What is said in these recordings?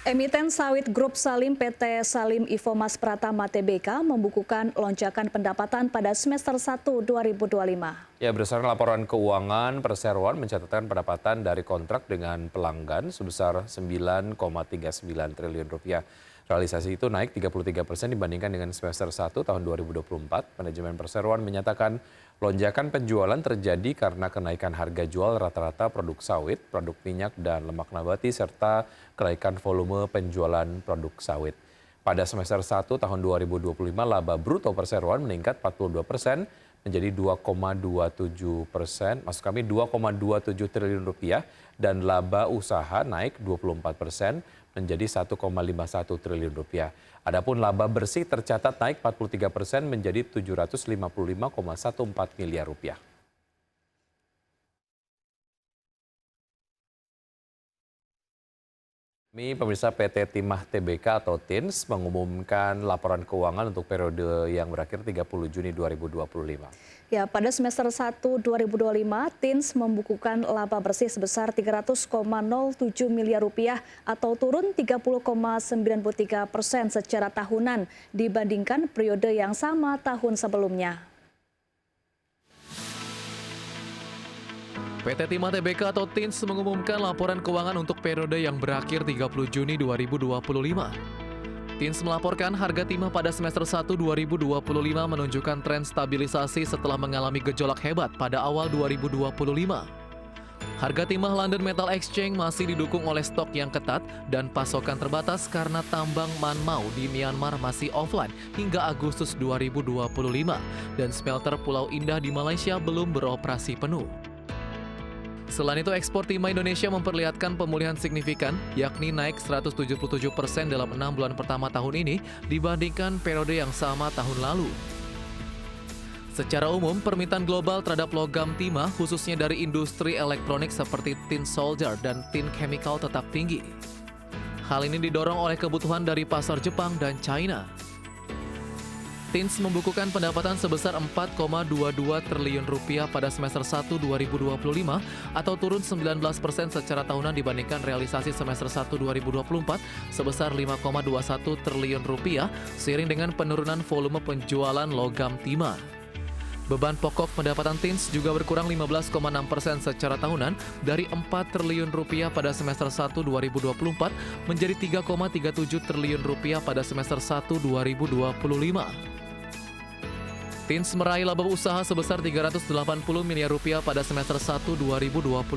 Emiten sawit Grup Salim PT Salim Infomas Pratama Tbk membukukan lonjakan pendapatan pada semester 1 2025. Ya, berdasarkan laporan keuangan, perseroan mencatatkan pendapatan dari kontrak dengan pelanggan sebesar 9,39 triliun rupiah. Realisasi itu naik 33% dibandingkan dengan semester 1 tahun 2024. Manajemen perseroan menyatakan lonjakan penjualan terjadi karena kenaikan harga jual rata-rata produk sawit, produk minyak dan lemak nabati, serta kenaikan volume penjualan produk sawit. Pada semester 1 tahun 2025, laba bruto perseroan meningkat 42% menjadi 2,27 triliun rupiah dan laba usaha naik 24% menjadi 1,51 triliun rupiah. Adapun laba bersih tercatat naik 43% menjadi 755,14 miliar rupiah. Pemirsa, PT Timah Tbk atau TINS mengumumkan laporan keuangan untuk periode yang berakhir 30 Juni 2025. Ya, pada semester 1 2025, TINS membukukan laba bersih sebesar 300,07 miliar rupiah atau turun 30,93% secara tahunan dibandingkan periode yang sama tahun sebelumnya. PT Timah Tbk atau TINS mengumumkan laporan keuangan untuk periode yang berakhir 30 Juni 2025. TINS melaporkan harga timah pada semester 1 2025 menunjukkan tren stabilisasi setelah mengalami gejolak hebat pada awal 2025. Harga timah London Metal Exchange masih didukung oleh stok yang ketat dan pasokan terbatas karena tambang Manmau di Myanmar masih offline hingga Agustus 2025 dan smelter Pulau Indah di Malaysia belum beroperasi penuh. Selain itu, ekspor timah Indonesia memperlihatkan pemulihan signifikan, yakni naik 177% dalam 6 bulan pertama tahun ini dibandingkan periode yang sama tahun lalu. Secara umum, permintaan global terhadap logam timah, khususnya dari industri elektronik seperti tin solder dan tin chemical tetap tinggi. Hal ini didorong oleh kebutuhan dari pasar Jepang dan China. TINS membukukan pendapatan sebesar 4,22 triliun rupiah pada semester 1 2025 atau turun 19% secara tahunan dibandingkan realisasi semester 1 2024 sebesar 5,21 triliun rupiah seiring dengan penurunan volume penjualan logam timah. Beban pokok pendapatan TINS juga berkurang 15,6% secara tahunan dari 4 triliun rupiah pada semester 1 2024 menjadi 3,37 triliun rupiah pada semester 1 2025. TINS meraih laba usaha sebesar 380 miliar rupiah pada semester 1 2025,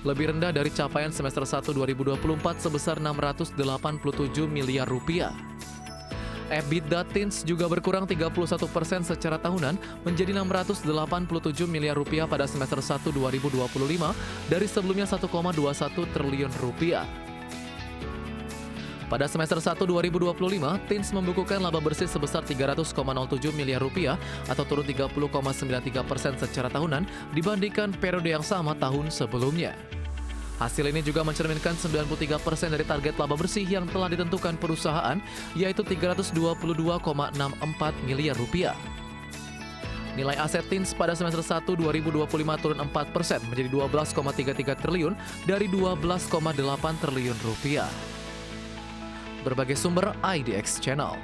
lebih rendah dari capaian semester 1 2024 sebesar 687 miliar rupiah. EBITDA TINS juga berkurang 31% secara tahunan menjadi 687 miliar rupiah pada semester 1 2025 dari sebelumnya 1,21 triliun rupiah. Pada semester 1 2025, TINS membukukan laba bersih sebesar 300,07 miliar rupiah atau turun 30,93% secara tahunan dibandingkan periode yang sama tahun sebelumnya. Hasil ini juga mencerminkan 93% dari target laba bersih yang telah ditentukan perusahaan, yaitu 322,64 miliar rupiah. Nilai aset TINS pada semester 1 2025 turun 4% menjadi 12,33 triliun dari 12,8 triliun rupiah. Berbagai sumber IDX Channel.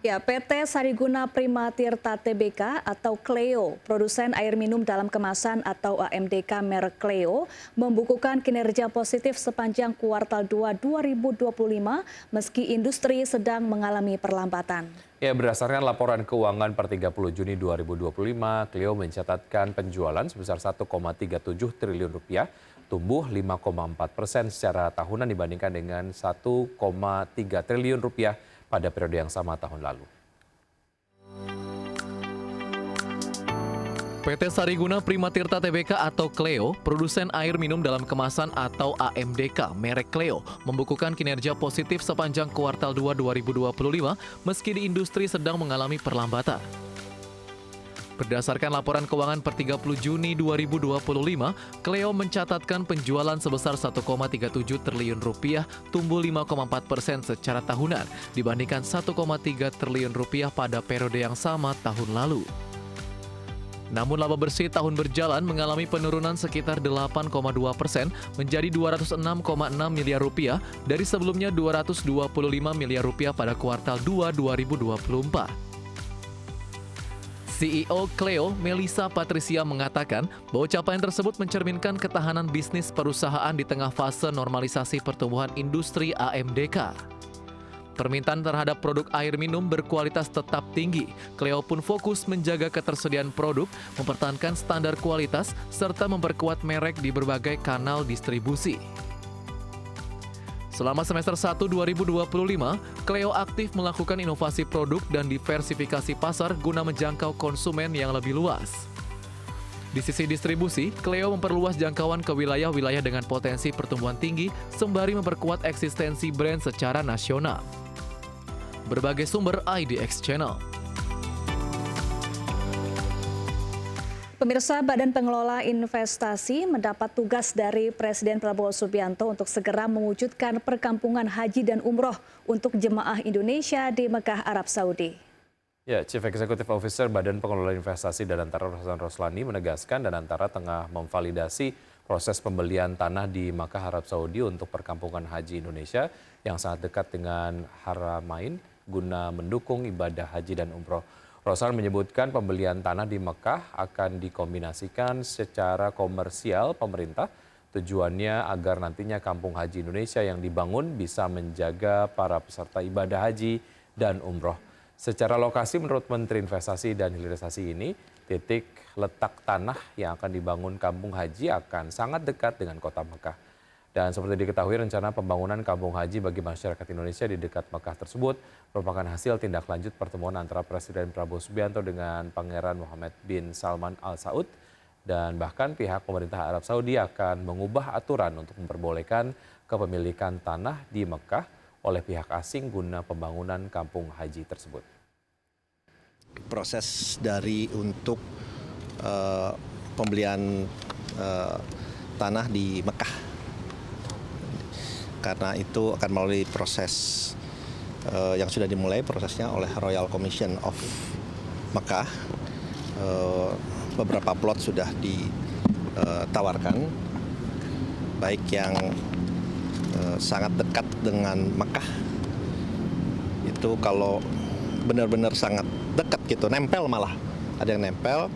Ya, PT Sariguna Prima Tirta Tbk atau Cleo, produsen air minum dalam kemasan atau AMDK merek Cleo, membukukan kinerja positif sepanjang kuartal 2 2025 meski industri sedang mengalami perlambatan. Ya, berdasarkan laporan keuangan per 30 Juni 2025, Cleo mencatatkan penjualan sebesar 1,37 triliun rupiah, tumbuh 5,4% secara tahunan dibandingkan dengan 1,3 triliun rupiah pada periode yang sama tahun lalu. PT Sariguna Prima Tirta Tbk atau Cleo, produsen air minum dalam kemasan atau AMDK merek Cleo, membukukan kinerja positif sepanjang kuartal 2 2025 meski di industri sedang mengalami perlambatan. Berdasarkan laporan keuangan per 30 Juni 2025, Cleo mencatatkan penjualan sebesar 1,37 triliun rupiah, tumbuh 5,4% secara tahunan dibandingkan 1,3 triliun rupiah pada periode yang sama tahun lalu. Namun laba bersih tahun berjalan mengalami penurunan sekitar 8,2% menjadi 206,6 miliar rupiah dari sebelumnya 225 miliar rupiah pada kuartal 2 2024. CEO Cleo, Melissa Patricia mengatakan bahwa capaian tersebut mencerminkan ketahanan bisnis perusahaan di tengah fase normalisasi pertumbuhan industri AMDK. Permintaan terhadap produk air minum berkualitas tetap tinggi. Cleo pun fokus menjaga ketersediaan produk, mempertahankan standar kualitas, serta memperkuat merek di berbagai kanal distribusi. Selama semester 1 2025, Cleo aktif melakukan inovasi produk dan diversifikasi pasar guna menjangkau konsumen yang lebih luas. Di sisi distribusi, Cleo memperluas jangkauan ke wilayah-wilayah dengan potensi pertumbuhan tinggi sembari memperkuat eksistensi brand secara nasional. Berbagai sumber IDX Channel. Pemirsa, Badan Pengelola Investasi mendapat tugas dari Presiden Prabowo Subianto untuk segera mewujudkan perkampungan haji dan umroh untuk jemaah Indonesia di Mekah, Arab Saudi. Ya, Chief Executive Officer Badan Pengelola Investasi Danantara Hasan Roslani menegaskan Danantara tengah memvalidasi proses pembelian tanah di Makkah, Arab Saudi untuk perkampungan haji Indonesia yang sangat dekat dengan Haramain guna mendukung ibadah haji dan umroh. Roslan menyebutkan pembelian tanah di Mekah akan dikombinasikan secara komersial pemerintah. Tujuannya agar nantinya kampung haji Indonesia yang dibangun bisa menjaga para peserta ibadah haji dan umroh. Secara lokasi menurut Menteri Investasi dan Hilirisasi ini, titik letak tanah yang akan dibangun kampung haji akan sangat dekat dengan kota Mekah. Dan seperti diketahui, rencana pembangunan kampung haji bagi masyarakat Indonesia di dekat Mekah tersebut merupakan hasil tindak lanjut pertemuan antara Presiden Prabowo Subianto dengan Pangeran Mohammed bin Salman Al Saud. Dan bahkan pihak pemerintah Arab Saudi akan mengubah aturan untuk memperbolehkan kepemilikan tanah di Mekah oleh pihak asing guna pembangunan kampung haji tersebut. Proses dari untuk pembelian tanah di Mekah. Karena itu akan melalui proses yang sudah dimulai prosesnya oleh Royal Commission of Mekah. Beberapa plot sudah ditawarkan, baik yang sangat dekat dengan Mekah. Itu kalau benar-benar sangat dekat gitu, nempel malah. Ada yang nempel,